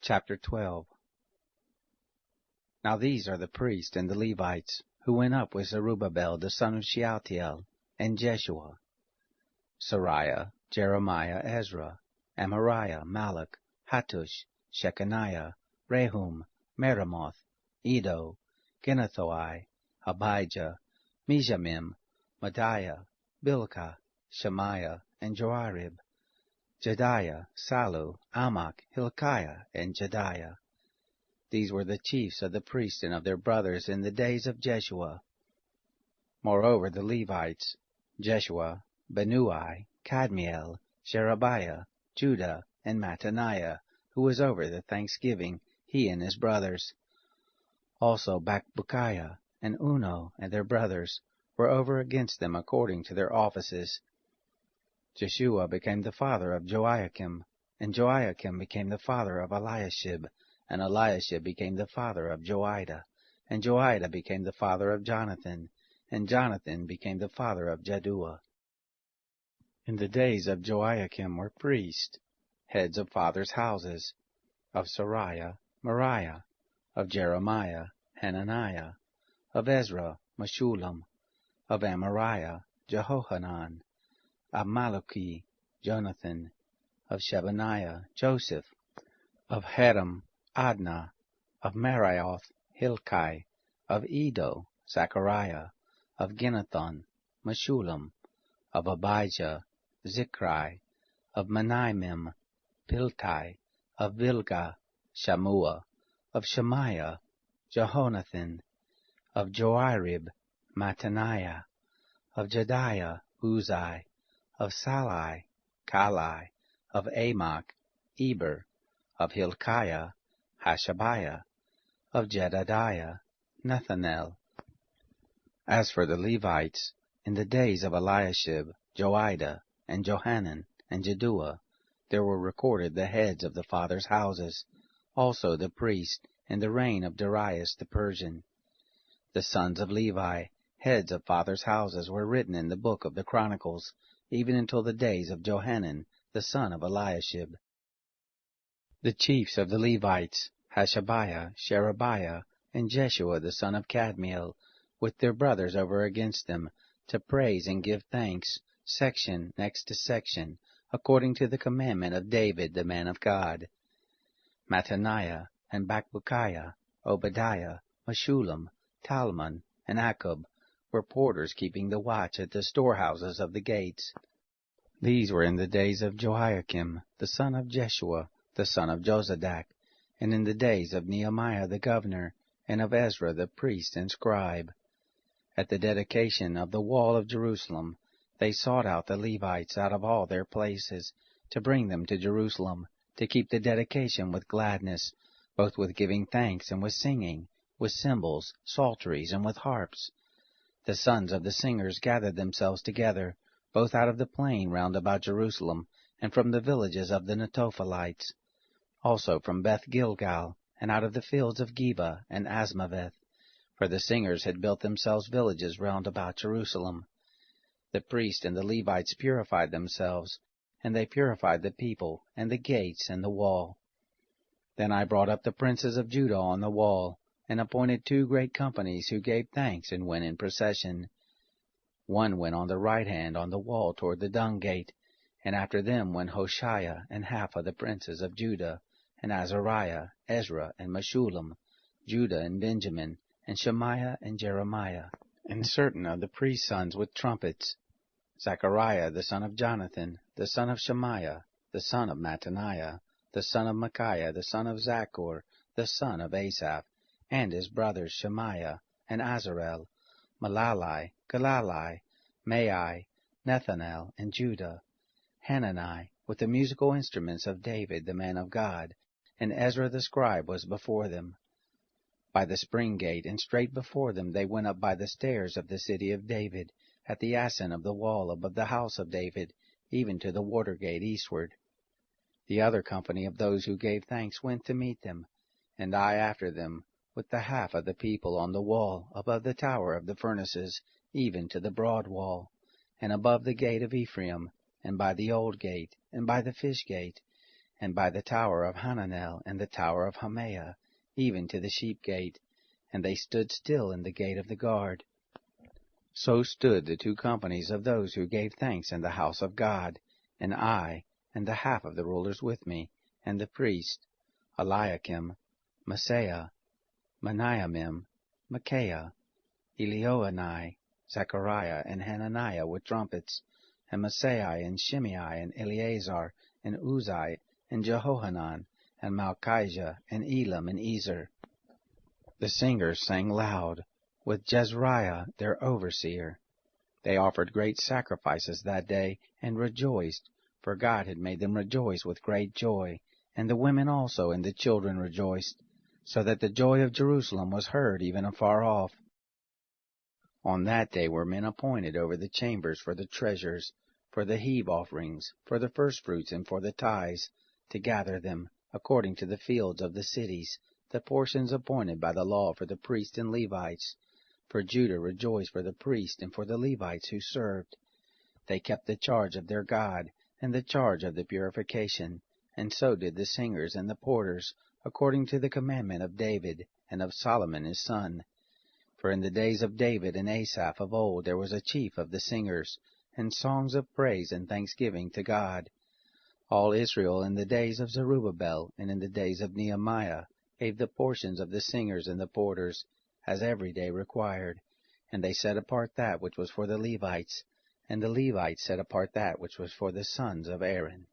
Chapter 12. Now these are the priests and the Levites, who went up with Zerubbabel the son of Shealtiel, and Jeshua, Sariah, Jeremiah, Ezra, Amariah, Malach, Hattush, Shechaniah, Rehum, Meremoth, Edo, Ginnathoi, Abijah, Mizamim, Madiah, Bilkah, Shemaiah, and Joarib, Jediah, Salu, Amok, Hilkiah, and Jediah. These were the chiefs of the priests and of their brothers in the days of Jeshua. Moreover the Levites, Jeshua, Benui, Kadmiel, Sherebiah, Judah, and Mattaniah, who was over the thanksgiving, he and his brothers. Also Bakbukiah and Uno and their brothers were over against them according to their offices. Jeshua became the father of Joiakim, and Joiakim became the father of Eliashib, and Eliashib became the father of Joiada, and Joiada became the father of Jonathan, and Jonathan became the father of Jaddua. In the days of Joiakim were priests, heads of fathers' houses, of Sariah, Moriah, of Jeremiah, Hananiah, of Ezra, Meshullam, of Amariah, Jehohanan, of Malachi, Jonathan, of Shebaniah, Joseph, of Haram, Adnah, of Marioth, Hilkai, of Edo, Zechariah, of Ginnathon, Meshullam, of Abijah, Zichri, of Menaimim, Piltai, of Bilgah, Shammua, of Shemaiah, Jehonathan, of Joarib, Mattaniah, of Jediah, Uzai, of Salai, Kalai, of Amok, Eber, of Hilkiah, Hashabiah, of Jedediah, Nethanel. As for the Levites, in the days of Eliashib, Joiada, and Johanan, and Jaddua, there were recorded the heads of the fathers' houses, also the priests, in the reign of Darius the Persian. The sons of Levi, heads of fathers' houses, were written in the book of the Chronicles, even until the days of Johanan, the son of Eliashib. The chiefs of the Levites, Hashabiah, Sherebiah, and Jeshua the son of Kadmiel, with their brothers over against them, to praise and give thanks, section next to section, according to the commandment of David the man of God. Mattaniah, and Bakbukiah, Obadiah, Meshullam, Talmon, and Akkub were porters keeping the watch at the storehouses of the gates. These were in the days of Joiakim, the son of Jeshua, the son of Jozadak, and in the days of Nehemiah the governor, and of Ezra the priest and scribe. At the dedication of the wall of Jerusalem, they sought out the Levites out of all their places, to bring them to Jerusalem, to keep the dedication with gladness, both with giving thanks and with singing, with cymbals, psalteries, and with harps. The sons of the singers gathered themselves together, both out of the plain round about Jerusalem, and from the villages of the Netophilites, also from Beth Gilgal, and out of the fields of Geba and Asmaveth, for the singers had built themselves villages round about Jerusalem. The priests and the Levites purified themselves, and they purified the people, and the gates, and the wall. Then I brought up the princes of Judah on the wall, and appointed 2 great companies who gave thanks and went in procession. One went on the right hand on the wall toward the dung gate, and after them went Hoshea and half of the princes of Judah, and Azariah, Ezra, and Meshullam, Judah and Benjamin, and Shemaiah and Jeremiah, and certain of the priest's sons with trumpets, Zechariah the son of Jonathan, the son of Shemaiah, the son of Mattaniah, the son of Micaiah, the son of Zachor, the son of Asaph, and his brothers Shemaiah, and Azarel, Malalai, Galalai, Mai, Nethanel, and Judah, Hanani, with the musical instruments of David the man of God, and Ezra the scribe was before them. By the spring gate, and straight before them they went up by the stairs of the city of David, at the ascent of the wall above the house of David, even to the water gate eastward. The other company of those who gave thanks went to meet them, and I after them, with the half of the people on the wall above the tower of the furnaces, even to the broad wall, and above the gate of Ephraim, and by the old gate, and by the fish gate, and by the tower of Hananel, and the tower of Hameah, even to the sheep gate, and they stood still in the gate of the guard. So stood the 2 companies of those who gave thanks in the house of God, and I, and the half of the rulers with me, and the priest, Eliakim, Maaseiah, Meniamim, Micaiah, Elioenai, Zechariah, and Hananiah with trumpets, and Maaseiah, and Shimei, and Eleazar, and Uzai, and Jehohanan, and Malchijah, and Elam, and Ezer. The singers sang loud, with Jezreiah their overseer. They offered great sacrifices that day, and rejoiced, for God had made them rejoice with great joy, and the women also and the children rejoiced, so that the joy of Jerusalem was heard even afar off. On that day were men appointed over the chambers for the treasures, for the heave offerings, for the firstfruits, and for the tithes, to gather them, according to the fields of the cities, the portions appointed by the law for the priests and Levites. For Judah rejoiced for the priests and for the Levites who served. They kept the charge of their God, and the charge of the purification, and so did the singers and the porters, according to the commandment of David, and of Solomon his son. For in the days of David and Asaph of old there was a chief of the singers, and songs of praise and thanksgiving to God. All Israel in the days of Zerubbabel and in the days of Nehemiah gave the portions of the singers and the porters, as every day required, and they set apart that which was for the Levites, and the Levites set apart that which was for the sons of Aaron.